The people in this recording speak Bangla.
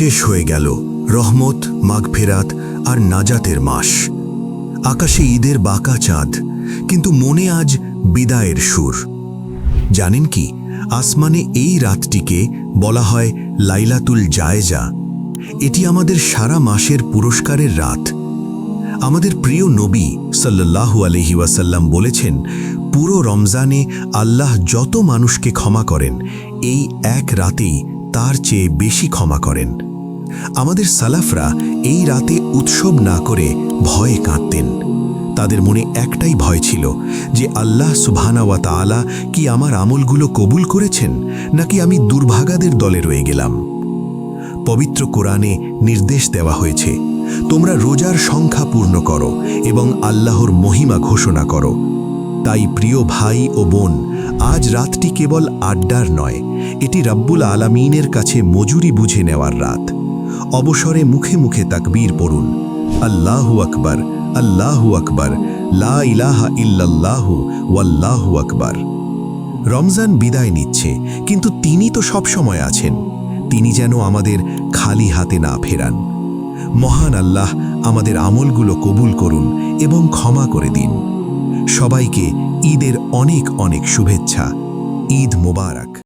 শেষ হয়ে গেল রহমত, মাগফিরাত আর নাজাতের মাস। আকাশে ঈদের বাঁকা চাঁদ, কিন্তু মনে আজ বিদায়ের সুর। জানেন কি, আসমানে এই রাতটিকে বলা হয় লাইলাতুল জায়েজা। এটি আমাদের সারা মাসের পুরস্কারের রাত। আমাদের প্রিয় নবী সাল্লাল্লাহু আলাইহি ওয়াসাল্লাম বলেছেন, পুরো রমজানে আল্লাহ যত মানুষকে ক্ষমা করেন, এই এক রাতেই তার চেয়ে বেশি ক্ষমা করেন। আমাদের সালাফরা এই রাতে উৎসব না করে ভয়ে কাঁদতেন। তাদের মনে একটাই ভয় ছিল যে আল্লাহ সুবহানাহু ওয়া তাআলা কি আমার আমলগুলো কবুল করেছেন, নাকি আমি দুর্ভাগাদের দলে রয়ে গেলাম। পবিত্র কোরআনে নির্দেশ দেওয়া হয়েছে, তোমরা রোজার সংখ্যা পূর্ণ করো এবং আল্লাহর মহিমা ঘোষণা করো। তাই প্রিয় ভাই ও বোন, আজ রাতটি কেবল আড্ডার নয়, এটি রাব্বুল আলামিনের কাছে মজুরি বুঝে নেওয়ার রাত। অবসরে মুখে মুখে তাকবীর পড়ুন, আল্লাহু আকবার, আল্লাহু আকবার, লা ইলাহা ইল্লাল্লাহু ওয়াল্লাহু আকবার। রমজান বিদায় নিচ্ছে, কিন্তু তিনি তো সব সময় আছেন। তিনি যেন আমাদের খালি হাতে না ফেরান। মহান আল্লাহ আমাদের আমলগুলো কবুল করুন এবং ক্ষমা করে দিন। সবাইকে ঈদের অনেক অনেক শুভেচ্ছা। ঈদ মোবারক।